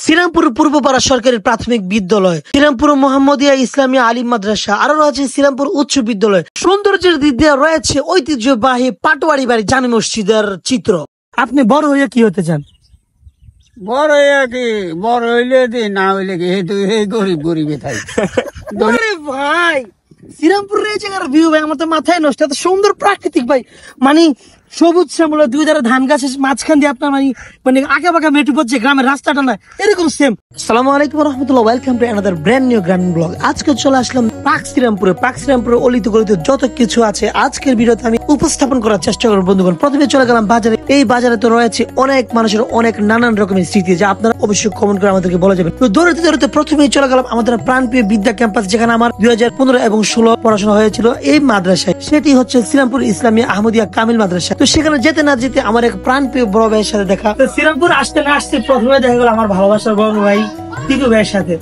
শ্রীরামপুর পূর্বপাড়া সরকারি প্রাথমিক বিদ্যালয়, শ্রীরামপুর মোহাম্মদিয়া ইসলামিয়া আলিম মাদ্রাসা, আরো রয়েছে শ্রীরামপুর উচ্চ বিদ্যালয়। সৌন্দর্যের দিক দিয়ে রয়েছে ঐতিহ্যবাহী পাটোয়ারি বাড়ি জামে মসজিদের চিত্র। আপনি বড় হয়ে কি হতে চান? বড় হইয়া কি, বড় হইলে দি, না হইলে কি, এই গরিব গরিবে থাকি। ভাই শ্রীরামপুরের এই জায়গার ভিউ ভাই আমার তো মাথায় নষ্ট। এত সুন্দর প্রাকৃতিক ভাই, মানে সবুজ শ্যামলা, দুই ধারে ধান গাছের মাঝখান দিয়ে আপনার মানে আঁকা বাঁকা মেটু পড়ছে, গ্রামের রাস্তাটা না এরকম সেম। আসসালামু আলাইকুম রহমতুল্লাহ, welcome to another brand new গ্রামীণ ব্লগ। আজকে চলে আসলাম পাক শ্রীরামপুরে অলিত গলিত যত কিছু আছে আজকের ভিডিওতে আমি উপস্থাপন করার চেষ্টা করব। বন্ধুগণ, প্রথমে চলে গেলাম বাজারে। এই বাজারে তো রয়েছে অনেক মানুষের অনেক নানান রকমের স্মৃতি, যা আপনারা অবশ্যই কমেন্ট করে আমাদেরকে বলা যাবেন। তো দৌড়াতে প্রথমেই চলে গেলাম আমাদের প্রাণপ্রিয় বিদ্যা ক্যাম্পাস, যেখানে আমার 2015 এবং 16 পড়াশোনা হয়েছিল এই মাদ্রাসায়। সেটি হচ্ছে শ্রীরামপুর ইসলামিয়া আহমদিয়া কামিল মাদ্রাসা। তো সেখানে যেতে না যেতে আমার এক প্রাণপ্রিয় বড় ভাইয়ের সাথে দেখা। তো শ্রীরামপুর আসতে না আসতে প্রথমে দেখা গেল আমার ভালোবাসার বড় ভাই টিকু ভাইয়ের সাথে।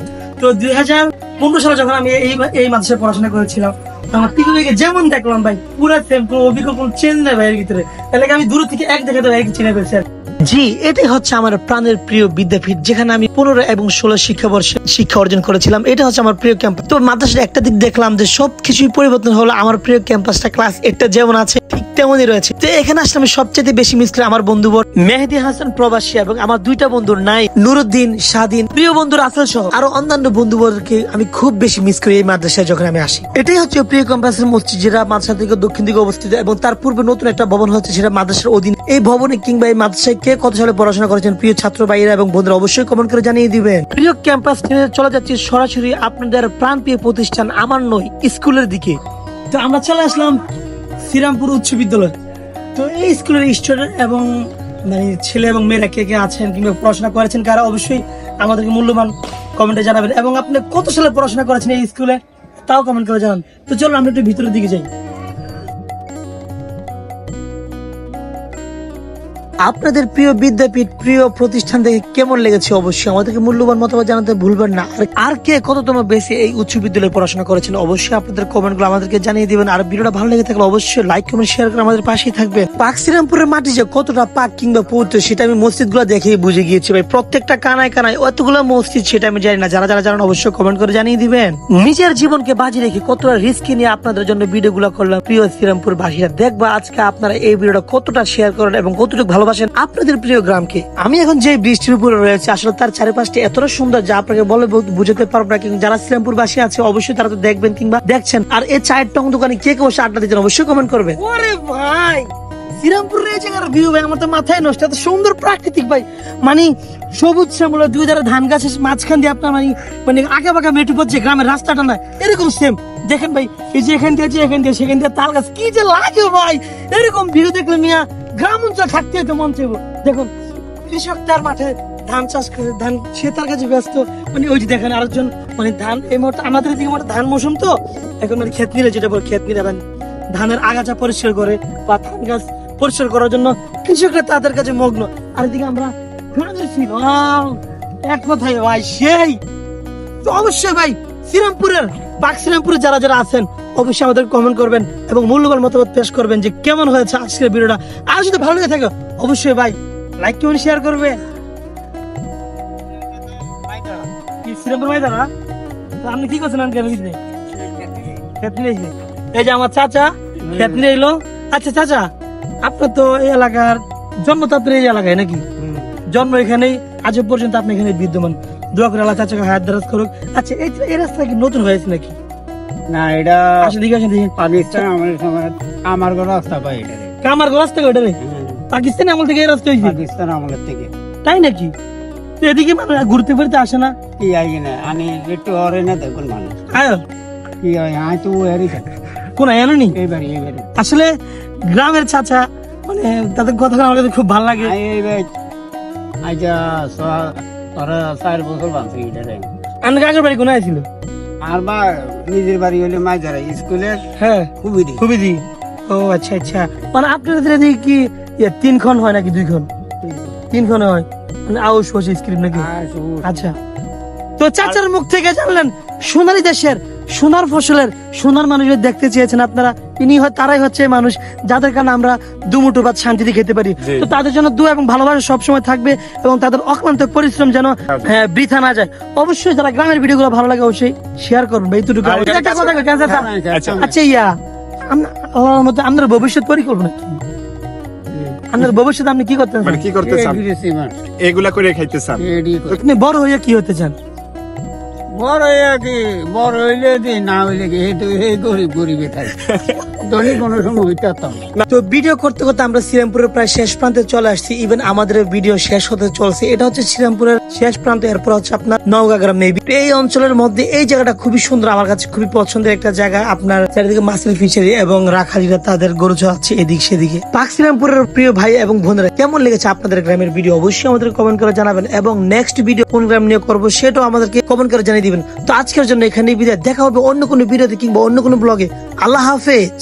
তো 2015 সালে যখন আমি এই মাদ্রাসায় পড়াশোনা করেছিলাম, আমার টিকু ভাইকে যেমন দেখলাম ভাই, পুরা সেম, কোনো অভিজ্ঞতা কোনো চেঞ্জ নেই ভাইয়ের ভিতরে। তাহলে আমি দূর থেকে এক দেখাতে ভাইকে চিনে ফেলছি। জি, এটাই হচ্ছে আমার প্রাণের প্রিয় বিদ্যাপীঠ, যেখানে আমি 15 এবং 16 শিক্ষাবর্ষে শিক্ষা অর্জন করেছিলাম। এটা হচ্ছে আমার প্রিয় ক্যাম্পাস। তো মাদ্রাসার একটা দিক দেখলাম যে সবকিছুই পরিবর্তন হলো। আমার প্রিয় ক্যাম্পাসটা ক্লাস 8 যেমন আছে ঠিক তেমনই রয়েছে। তো এখানে আসলে আমি সবচেয়ে বেশি মিস করি আমার বন্ধু মেহেদি হাসান প্রবাসী এবং আমার দুইটা বন্ধুর নাই, নুরুদ্দিন, স্বাধীন, প্রিয় বন্ধু রাসেল সহ আরো অন্যান্য বন্ধুবর্গকে আমি খুব বেশি মিস করি এই মাদ্রাসায় যখন আমি আসি। এটাই হচ্ছে প্রিয় ক্যাম্পাসের মসজিদ, যেটা মাদ্রাসা থেকে দক্ষিণ দিকে অবস্থিত, এবং তার পূর্বে নতুন একটা ভবন হচ্ছে, সেটা মাদ্রাসার অধীন। এই ভবনে কিংবা এই মাদ্রাসায় কে কত সালে পড়াশোনা করেছেন প্রিয় ছাত্র ভাইয়েরা এবং বন্ধুরা অবশ্যই কমেন্ট করে জানিয়ে দিবেন। প্রিয় ক্যাম্পাস নিয়ে চলে যাচ্ছি সরাসরি আপনাদের প্রাণপ্রিয় প্রতিষ্ঠান আমার নয় স্কুলের দিকে। তো আমরা চলে আসলাম শ্রীরামপুর উচ্চ বিদ্যালয়। তো এই স্কুলের স্টুডেন্ট এবং মানে ছেলে এবং মেয়েরা কে কে আছেন কিংবা পড়াশোনা করেছেন কারা, অবশ্যই আমাদেরকে মূল্যবান কমেন্টে জানাবেন। এবং আপনি কত সালে পড়াশোনা করেছেন এই স্কুলে তাও কমেন্ট করে জানান। তো চলো আমরা একটু ভিতরের দিকে যাই। আপনাদের প্রিয় বিদ্যাপীঠ, প্রিয় প্রতিষ্ঠান দেখে কেমন লেগেছে অবশ্যই আমাদেরকে মূল্যবান মতামত জানাতে ভুলবেন না। আর কে কততম বেশি এই উচ্চ বিদ্যালয়ে পড়াশোনা করেছেন অবশ্যই আপনাদের কমেন্টগুলো আমাদেরকে জানিয়ে দিবেন। আর ভিডিওটা ভালো লেগে থাকলে অবশ্যই লাইক কমেন্ট শেয়ার করে আমাদের পাশেই থাকবেন। পাক শ্রীরামপুরের মাটি যে কতটা পাক কিংবা পবিত্র সেটা আমি মসজিদগুলো দেখে বুঝে গিয়েছি ভাই। প্রত্যেকটা কানায় অতগুলো মসজিদ সেটা আমি জানি না, যারা জানেন অবশ্যই কমেন্ট করে জানিয়ে দিবেন। নিজের জীবনকে বাজি রেখে কতটা রিস্ক নিয়ে আপনাদের জন্য ভিডিওগুলো করলাম প্রিয় শ্রীরামপুর বাসীরা। দেখবা আজকে আপনারা এই ভিডিওটা কতটা শেয়ার করেন এবং কতটুকু ভালোবাসেন আপনাদের প্রিয় গ্রামকে। আমি এখন যে বৃষ্টির উপরে রয়েছে, আসলে তার চারিপাশটি এতটা সুন্দর যা আপনাকে বলে বুঝতে পারবো না। কিন্তু যারা শ্রীরামপুর বাসী আছে অবশ্যই তারা তো দেখবেন কিংবা দেখছেন। আর এই চায়ের টং দোকানে কে কে বসে আড্ডা দিচ্ছেন অবশ্যই কমেন্ট করবেন। ওরে ভাই শ্রীরামপুরের এই জায়গার ভিউ ভাই আমার তো মাথায় নষ্ট। এত সুন্দর প্রাকৃতিক ভাই, মানে সবুজ শ্যামলা, দুই ধারে ধান গাছের মাঝখান দিয়ে আপনার মানে আঁকা বাঁকা মেটু পড়ছে, গ্রামের রাস্তাটা না এরকম সেম। দেখেন ভাই, এই যে এখান দিয়ে সেখান দিয়ে তাল গাছ, কি যে লাগে ভাই। এরকম ভিউ দেখলে মিয়া গ্রাম অঞ্চল থাকতে হতো মন চাইব। দেখুন কৃষক তার মাঠে ধান চাষ করে, ধান সে তার কাছে ব্যস্ত, মানে ওই যে দেখেন আরেকজন মানে ধান। এই মুহূর্তে আমাদের দিকে ধান মৌসুম, তো এখন মানে ক্ষেত নিলে যেটা বলে ক্ষেত নিলে ধানের আগাছা পরিষ্কার করে বা ধান গাছ পরিষ্কার করার জন্য কৃষকরা তাদের কাছে মগ্ন। আর এদিকে আমরা গ্রামের ফিল এক কথায় ভাই সেই। তো অবশ্যই ভাই শ্রীরামপুরের পাক শ্রীরামপুরে যারা আছেন অবশ্যই আমাদের কমেন্ট করবেন এবং মূল্যবান মতামত পেশ করবেন যে কেমন হয়েছে আজকের ভিডিওটা। আর যদি ভালো লেগে থাকে অবশ্যই ভাই লাইক কমেন্ট শেয়ার করবে। শ্রীরামপুর ভাই দাদা আপনি কি করছেন? এই যে আমার চাচা ক্ষেত নিয়ে এলো। আচ্ছা চাচা, আপনার তো এই এলাকার জন্ম, তো আপনার এই এলাকায় নাকি জন্ম? এখানেই আজ পর্যন্ত আপনি এখানে বিদ্যমান। দোয়া করে আল্লাহ চাচাকে হায়াত দারাজ করুক। আচ্ছা এই রাস্তা কি নতুন হয়েছে নাকি? না, এটা পাকিস্তান আমলের সময় আমার রাস্তা পাই। এটা কামার রাস্তা ওটা রে পাকিস্তান আমল থেকে এই রাস্তা হয়েছে? পাকিস্তান আমলের থেকে। তাই নাকি? এদিকে মানুষ ঘুরতে ফিরতে আসে না? কি আই না আমি একটু অরে না দেখুন মানুষ আয় কি হয় আয় তো এরই থাকে কোন আয় নি এইবারই আসলে গ্রামের চাচা, মানে তাদের কথা আমার কাছে খুব ভালো লাগে। আচ্ছা 4 বছর বাঁচি এটা। আমার কাকার বাড়ি কোন ছিল? আর বা নিজের বাড়ি হলে মাইজারা স্কুলের। হ্যাঁ খুবই। ও আচ্ছা আচ্ছা, মানে আপনাদের এদিকে কি 3 খন হয় নাকি 2 খন? 3 খন হয়, মানে আউশ বসে স্ক্রিপ্ট নাকি? আচ্ছা, তো চাচার মুখ থেকে জানলেন সোনালী দেশের সোনার ফসলের সোনার মানুষের দেখতে চেয়েছেন আপনারা, তারাই হচ্ছে মানুষ যাদের কারণে আমরা দুমুঠো ভাত শান্তিতে খেতে পারি। তো তাদের জন্য দোয়া এবং ভালোবাসা সবসময় থাকবে এবং তাদের অক্লান্ত পরিশ্রম যেন বৃথা না যায়। অবশ্যই যারা গ্রামের ভিডিও গুলো ভালো লাগে অবশ্যই শেয়ার করবেন ভাই। এইটুকু একটা কথা কই, ক্যান্সার স্যার। আচ্ছা আল্লাহর মধ্যে আপনার ভবিষ্যৎ পরিকল্পনা কি? আপনার ভবিষ্যতে আপনি কি করতে চান? মানে কি করতে চান? এগুলা করে খাইতে চান? আপনি বড় হয়ে কি হতে চান? বড় হইয়া কি, বড় হইলে দি, না হইলে কি এই গরিব গরিবে থাকি, ধনী কোনো সময় হইতে পারতাম না। তো ভিডিও করতে করতে আমরা শ্রীরামপুরের প্রায় শেষ প্রান্তে চলে আসছি। ইভেন আমাদের ভিডিও শেষ হতে চলছে। এটা হচ্ছে শ্রীরামপুরের শেষ প্রান্ত, এরপর হচ্ছে আপনার নওগাঁ গ্রাম। মেবি এই অঞ্চলের মধ্যে এই জায়গাটা খুবই সুন্দর, আমার কাছে খুবই পছন্দের একটা জায়গা। আপনার চারিদিকে মাছের ফিশারি এবং রাখালিরা তাদের গরু চড়াচ্ছে এদিক সেদিকে। পাক শ্রীরামপুরের প্রিয় ভাই এবং বোনেরা, কেমন লেগেছে আপনাদের গ্রামের ভিডিও অবশ্যই আমাদের কমেন্ট করে জানাবেন এবং নেক্সট ভিডিও কোন গ্রাম নিয়ে করবো সেটাও আমাদেরকে কমেন্ট করে জানিয়ে দিবেন। তো আজকের জন্য এখানেই বিদায়, দেখা হবে অন্য কোনো ভিডিওতে কিংবা অন্য কোনো ব্লগে। আল্লাহ হাফেজ।